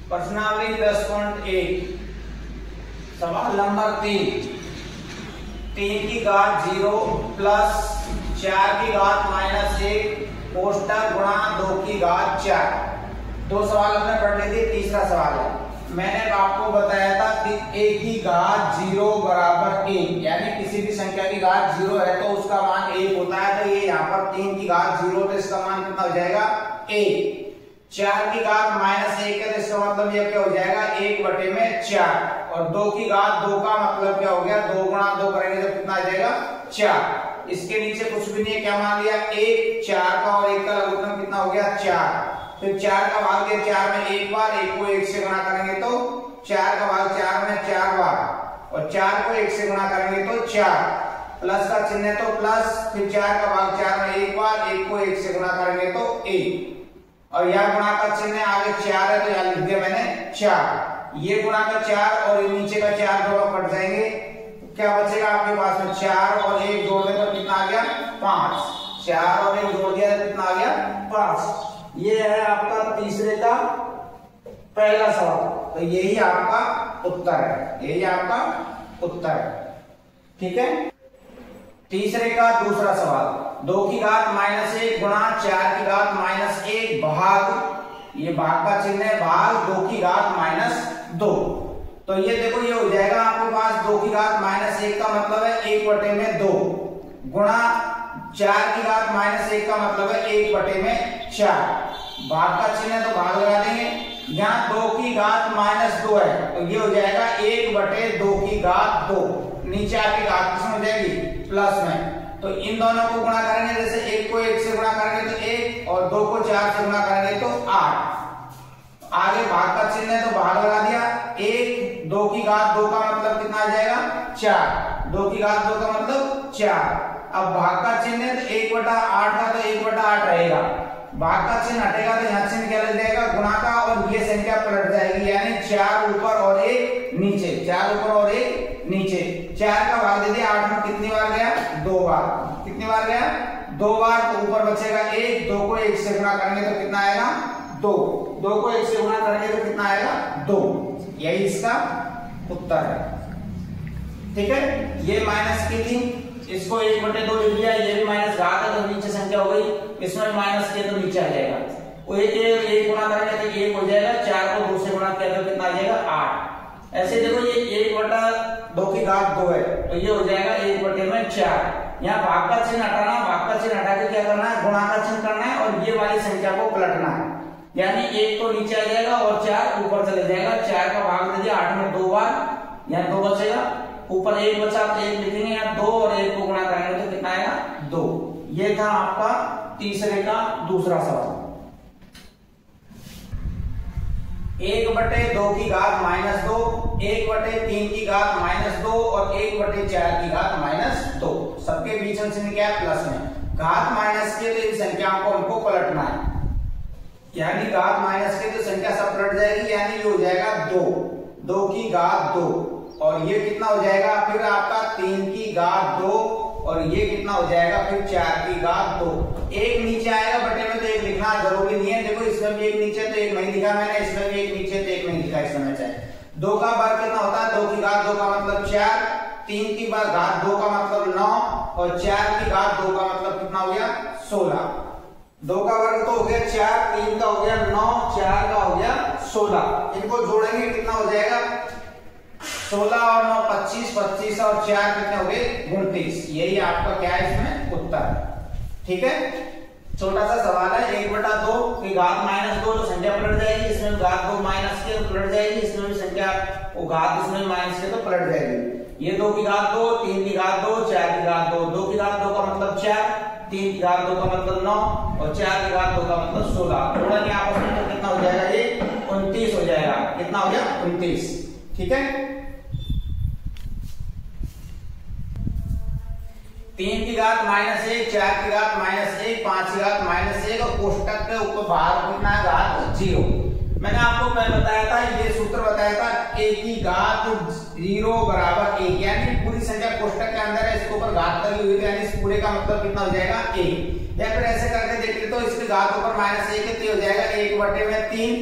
प्रश्नावली 10.1 सवाल नंबर 3 3 की घात 0 प्लस 4 की घात -1 कोष्टक गुणा 2 की घात 4। दो सवाल हमने पढ़ लिए थे, तीसरा सवाल है। मैंने आपको बताया था कि a की घात 0 बराबर 1, यानी किसी भी संख्या की घात 0 है तो उसका मान 1 होता है। तो ये यहाँ पर 3 की घात 0 तो इसका मान कितना हो जाएगा 1। 4 की घात -1 है तो इसका मतलब ये क्या हो जाएगा 1/4। और 2 की घात 2 का मतलब क्या हो गया 2 गुणा 2 करेंगे तो कितना आ जाएगा 4। इसके नीचे कुछ भी नहीं है, क्या मान लिया 1। 4 का और 1 का लघुत्तम कितना हो गया 4। फिर 4 का भाग दिया 4 में एक बार, 1 को 1 से गुणा करेंगे तो 4 का भाग 4 में 4 बार, और 4 को 1 से गुणा करेंगे तो 4। प्लस का चिन्ह है तो प्लस, फिर 4 का भाग 4 में एक बार, 1 को 1 से गुणा करेंगे तो 1। और यहाँ गुणा का चिन्ह आगे 4 है तो यहाँ लिख दिया मैंने 4। ये गुणा का 4 और नीचे का 4 दोनों कट जाएंगे, क्या बचेगा आपके पास में 4 और 1 जोड़ने पर कितना आ गया 5। 4 और 1 जोड़ दिया तो कितना आ गया 5। ये है आपका तीसरे का पहला सवाल, तो यही आपका उत्तर है, यही आपका उत्तर है। ठीक है। तीसरे का दूसरा सवाल, 2 की घात -1 गुणा 4 की घात -1 भाग, ये भाग का चिन्ह है, भाग 2 की घात -2। तो ये देखो ये हो जाएगा आपके पास 2 की घात -1 का मतलब है 1/2 गुणा 4 की घात -1 का मतलब है 1/4। भाग का चिन्ह है तो भाग लगा देंगे। यहाँ 2 की घात -2 है तो ये हो जाएगा 1/2 की घात 2। नीचे आके घात किसमें हो जाएगी प्लस में, तो इन दोनों को गुणा करेंगे, जैसे 1 को 1 से गुणा करेंगे तो 1 और 2 को 4 से गुणा करेंगे तो 8। आगे भाग का चिन्ह है तो भाग लगा दिया। 1 2 की घात 2 का मतलब कितना आ जाएगा 4। 2 की घात 2 का मतलब 4। अब भाग का चिन्ह है तो 1/8 का तो 1/8 रहेगा। भाग का चिन्ह हटेगा तो यहाँ चिन्ह क्या लग जाएगा गुणा का, और ये संख्या पलट जाएगी, यानी 4 ऊपर और 1 नीचे, 4 ऊपर और 1 नीचे। 4 का भाग दे दिया 8 में, कितनी बार गया 2 बार। कितनी बार गया 2 बार, तो ऊपर बचेगा 1। 2 को 1 से गुणा करेंगे तो कितना आएगा 2। 2 को 1 से गुणा करेंगे तो कितना आएगा 2। यही इसका उत्तर है। ठीक है। ये माइनस की थी, इसको 1/2 लिख लिया, ये भी माइनस घात है तो नीचे संख्या हो गई, इसमें माइनस किया तो नीचे आ जाएगा। वो 1 गुणा करेंगे तो 1 हो जाएगा, 4 को 2 से गुणा किया तो कितना आ जाएगा 8। ऐसे देखो ये 1/2 की घात 2 है तो ये हो जाएगा 1/4। यहाँ भाग का चिन्ह हटाना, भाग का चिन्ह हटा के क्या करना है गुणा का चिन्ह करना है, और ये वाली संख्या को पलटना है, यानी 1 तो नीचे आ जाएगा और 4 ऊपर चले जाएगा। 4 का भाग दे दिया 8 में 2 बार, यहाँ 2 बचेगा, ऊपर 1 बचा तो 1 लिखेंगे, यहाँ 2 और 1 को गुणा करेंगे तो कितना आएगा 2। ये था आपका तीसरे का दूसरा सवाल। 1/2 की घात -2, 1/3 की घात -2 और 1/4 की घात -2, सबके बीच में चिन्ह क्या है प्लस में। घात माइनस के तो इन संख्याओं को हमको पलटना है, यानी घात माइनस के तो संख्या सब पलट जाएगी, यानी ये हो जाएगा 2 की घात 2, और ये कितना हो जाएगा फिर आपका 3 की घात 2, और ये कितना हो जाएगा फिर 4 की घात 2। 1 नीचे आएगा बटे में तो 1 लिखना जरूरी नहीं है। देखो इसमें भी 1 नीचे तो 1 नहीं लिखा मैंने, इसमें भी 1 नीचे तो 1 नहीं लिखा इसमें चाहे। 2 का वर्ग कितना होता है 2 की घात 2 का मतलब 4, 3 की घात 2 का मतलब 9, और 4 की घात 2 का मतलब कितना हो गया 16। 2 का वर्ग तो हो गया 4, 3 का हो गया 9, 4 का हो गया 16। इनको जोड़ेंगे कितना हो जाएगा 16 और 9 25, 25 और 4 कितने हो गए 29। यही आपका क्या है इसमें उत्तर। ठीक है। छोटा सा सवाल है। 1/2 की घात -2 तो संख्या पलट जाएगी, इसमें घात 2 माइनस के तो पलट जाएगी, इसमें भी संख्या वो घात इसमें माइनस के तो पलट जाएगी। ये 2 की घात 2, 3 की घात 2, 4 की घात 2। 2 की घात 2 का मतलब 4, 3 की घात 2 का मतलब 9, और 4 की घात 2 का मतलब 16। थोड़ा के आपस में तो कितना हो जाएगा ये 29 हो जाएगा। कितना हो गया 29। ठीक है। 3 की घात -1, 4 की घात -1, 5 की घात -1, और कोष्टक के ऊपर बाहर कितना है घात 0। मैंने आपको पहले बताया था, ये सूत्र बताया था, a की घात 0 बराबर 1, यानी पूरी संख्या कोष्टक के अंदर है, इसके ऊपर घात लगी हुई है, यानी इस पूरे का मतलब कितना हो जाएगा 1। या फिर ऐसे करके देख ले तो इसके घात ऊपर -1 है तो हो जाएगा 1/3,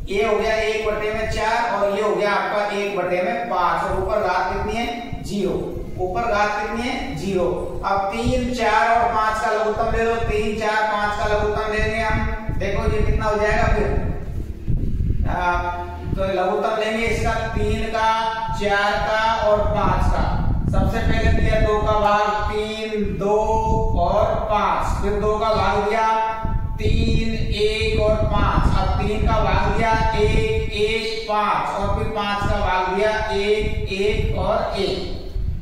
ये हो गया 1/4 और ये हो गया आपका 1/5 और ऊपर घात कितनी है 0, ऊपर घात कितनी है 0। अब 3, 4 और 5 का लघुत्तम ले लो, 3, 4, 5 का लघुत्तम लेंगे हम, देखो ये कितना हो जाएगा फिर तो लघुत्तम लेंगे इसका 3 का, 4 का और 5 का। सबसे पहले दिया 2 का भाग 3, 2 और 5, फिर 2 का भाग दिया 3, 1 और 5, अब 3 का भाग दिया 1, 1, 5 और फिर 5 का भाग दिया 1, 1 और 1।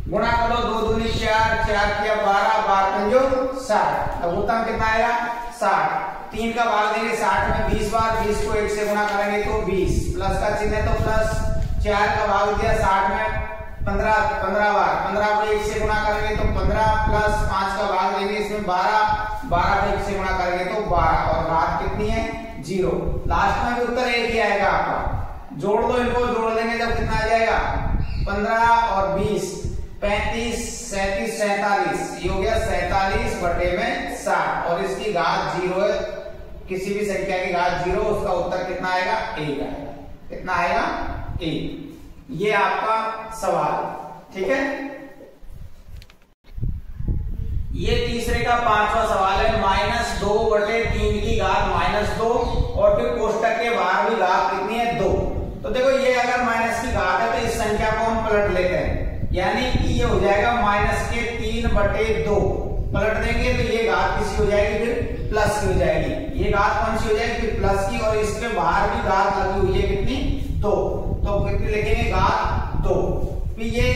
गुणा करो 2 दूनी 4, 4 किया 12, 12 पंजो 60, लघुत्तम कितना आएगा 60। 3 का भाग देंगे 60 में 20 बार, 20 को 1 से गुणा करेंगे तो 20, प्लस का चिन्ह है तो प्लस। 4 का भाग दिया 60 में 15 बार, 15 को 1 से गुणा करेंगे तो 15, प्लस 5 का भाग देंगे इसमें 12, 12 को 1 से गुणा करेंगे तो 12 और घात कितनी है 0। लास्ट में भी उत्तर एक ही आएगा आपका। जोड़ दो इनको, जोड़ देंगे जब कितना आ जाएगा 15 और 20, 35, 37, 47, ये हो गया 47/60 और इसकी घात 0 है। किसी भी संख्या की घात 0, उसका उत्तर कितना आएगा 1 आएगा। कितना आएगा 1। ये आपका सवाल, ठीक है। ये तीसरे का 5वां सवाल है। -2/3 की घात -2 और फिर कोष्टक के बाहर भी घात कितनी है 2। तो देखो ये अगर माइनस की घात है तो इस संख्या को हम पलट लेते हैं, यानी कि ये हो जाएगा -3/2। पलट देंगे तो ये घात किसी हो जाएगी फिर प्लस की हो जाएगी, ये घात कौन सी हो जाएगी फिर प्लस की, और इसके बाहर भी घात लगी हुई है कितनी 2, तो कितनी लिखेंगे घात 2। फिर ये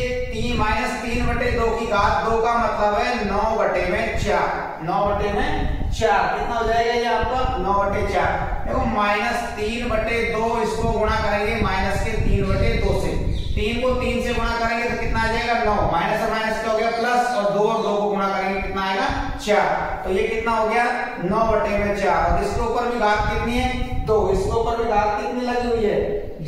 -3/2 की घात 2 का मतलब है 9/4, 9/4 कितना हो जाएगा ये आपका 9/4। देखो -3/2 इसको गुणा करेंगे -3/2 से, 3 को 3 से गुणा करेंगे तो कितना आ जाएगा 9, माइनस और माइनस क्या हो गया प्लस, और 2 को गुणा करेंगे कितना आएगा 4, तो ये कितना हो गया 9/4। और इसके ऊपर भी घात कितनी है 2, इसके ऊपर भी घात कितनी लगी हुई है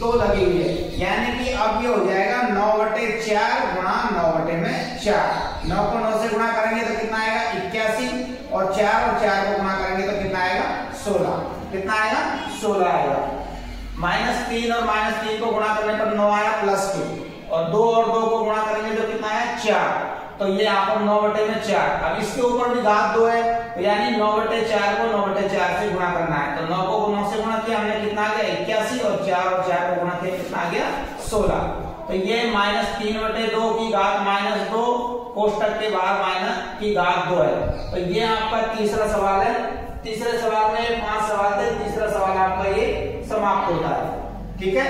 2 लगी हुई है, यानी कि अब ये हो जाएगा 9/4 गुणा 9/4। 9 को 9 से गुणा करेंगे तो कितना आएगा 81, और 4 को गुणा करेंगे तो कितना आएगा 16, कितना आएगा 16 आएगा। -3 और -3 को गुणा करने पर 9 आया +2, और 2 को गुणा करेंगे तो कितना आया 4, तो ये यहाँ पर 9/4। अब इसके ऊपर भी घात 2 है, तो यानी 9/4 को 9/4 से गुणा करना है, तो 9 को 9 से गुणा किया हमने कितना आ गया 81, और 4 को गुणा किया कितना आ गया 16। तो ये -3/2 की घात -2 कोष्टक के बाहर माइनस की घात 2 है। तो ये आपका तीसरा सवाल है। तीसरे सवाल में 5 सवाल थे, तीसरा सवाल आपका ये समाप्त होता है, ठीक है।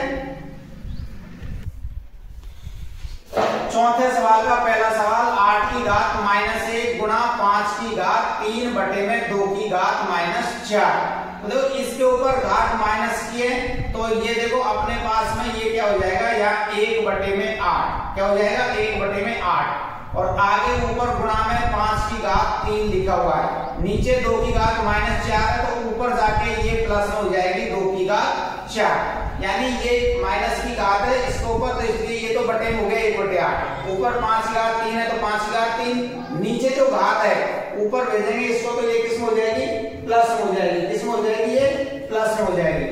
चौथे सवाल का पहला सवाल 8 की घात -1 गुणा 5 की घात 3/2 की घात -4। तो देखो इसके ऊपर घात माइनस की है, तो ये देखो अपने पास में ये क्या हो जाएगा या 1/8, क्या हो जाएगा 1/8, और आगे ऊपर गुणा में 5 की घात 3 लिखा हुआ है, नीचे 2 की घात -4 है, तो ऊपर जाके ये प्लस में हो जाएगी 2 की घात 4, यानी ये माइनस की घात है इसके ऊपर, तो इसलिए ये तो बटे में हो गया 1/8। ऊपर 5 की घात 3 है तो 5 की घात 3, नीचे जो घात है ऊपर भेजेंगे इसको तो ये किस में हो जाएगी प्लस में हो जाएगी, किस में हो जाएगी ये प्लस में हो जाएगी,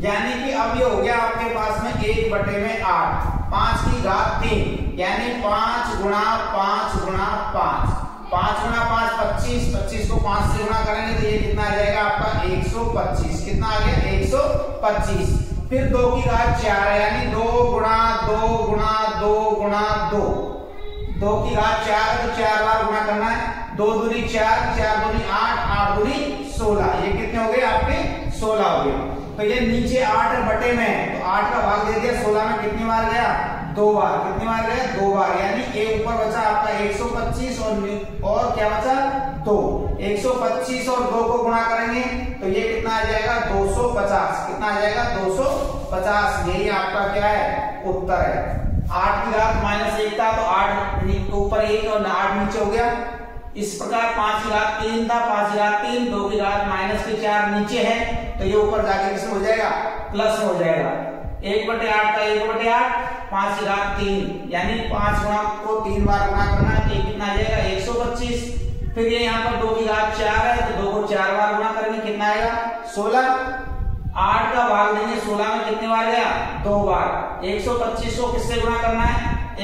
यानी कि अब ये हो गया आपके पास में 1/8, 5 की घात 3, यानी 5 गुणा 5 गुणा 5, 5 गुणा 5 25, 25 को 5 से गुणा करेंगे तो ये कितना आ जाएगा आपका 125, कितना आ गया 125। फिर 2 की घात 4 है, यानी 2 गुणा 2 गुणा 2 गुणा 2, 2 की घात 4 है तो 4 बार गुणा करना है, 2 दूनी 4, 4 दूनी 8, 8 दूनी 16, ये कितने हो गए आपके 16 हो गए। तो ये नीचे 8 बटे में है, तो 8 का भाग दे दिया, 16 में कितनी बार गया 2 बार, कितनी बार गया 2 बार, यानी ये ऊपर बचा आपका 125 और क्या बचा 2, 125 और 2 को गुणा करेंगे तो ये कितना आ जाएगा 250, कितना आ जाएगा 250, यही आपका क्या है उत्तर है। 8 की घात -1 था तो 8 ऊपर 1 और 8 नीचे हो गया, इस प्रकार 5 की घात 3 था, 5 की घात 3, 2 की घात -4 नीचे है, तो ये ऊपर जाके किसमें हो जाएगा प्लस हो जाएगा, 1/8 का 1/8, 5 की घात 3, यानी 5 गुणा को 3 बार गुणा करना है तो कितना आ जाएगा 125। फिर ये यहाँ पर 2 की घात 4 है तो 2 को 4 बार गुणा करेंगे कितना आएगा 16। 8 का भाग देंगे 16 में कितने बार गया? 2 बार। 125 को किससे गुणा करना है?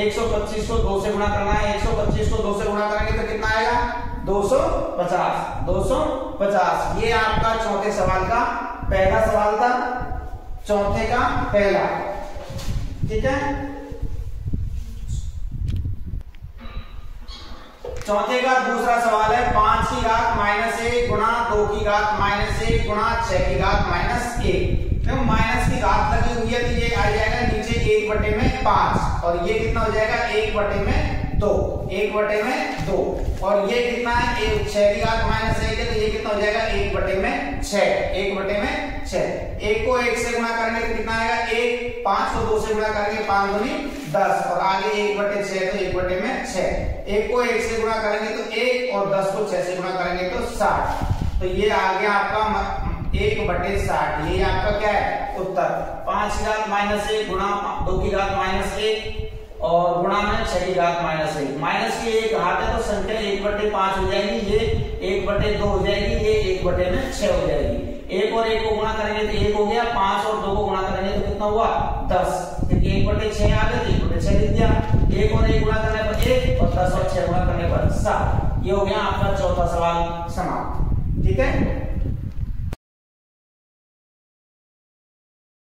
125 को 2 से गुणा करना है। 125 को 2 से गुणा करेंगे तो कितना आएगा? 250। 250 ये आपका चौथे सवाल का पहला सवाल था, चौथे का पहला। ठीक है, चौथे का दूसरा सवाल है 5 की घात -1 गुणा 2 की घात -1 गुणा 6 की घात -1। तो माइनस की घात लगी हुई है तो ये आ जाएगा नीचे 1/5 और ये कितना हो जाएगा? 1/2। 1/2 और ये कितना है? 6 की घात -1 है तो ये कितना हो जाएगा? 1/6। 1/6। 1 को 1 से गुणा करेंगे तो कितना आएगा? 1। 5 को 2 से गुणा करेंगे 5 दूनी 10 और आगे 1/6 तो 1/6। 1 को 1 से गुणा करेंगे तो 1 और 10 को 6 से गुणा करेंगे तो 60। तो ये आ गया आपका 1/60। ये आपका क्या है? उत्तर। 5 की घात -1 गुणा 2 की घात -1 और गुणा में 6 की घात -1। माइनस की एक घात है तो संख्या 1/5 हो जाएगी, ये 1/2 हो जाएगी, ये 1/6 हो जाएगी। 1 और 1 को गुणा करेंगे तो 1 हो गया, 5 और 2 को गुणा करेंगे तो कितना हुआ? 10। 1/6 आ गया तो 1/6 लिख दिया। 1 और 1 गुणा करने पर 1 और 10 और 6 गुणा करने पर 7। ये हो गया आपका चौथा सवाल समाप्त। ठीक है।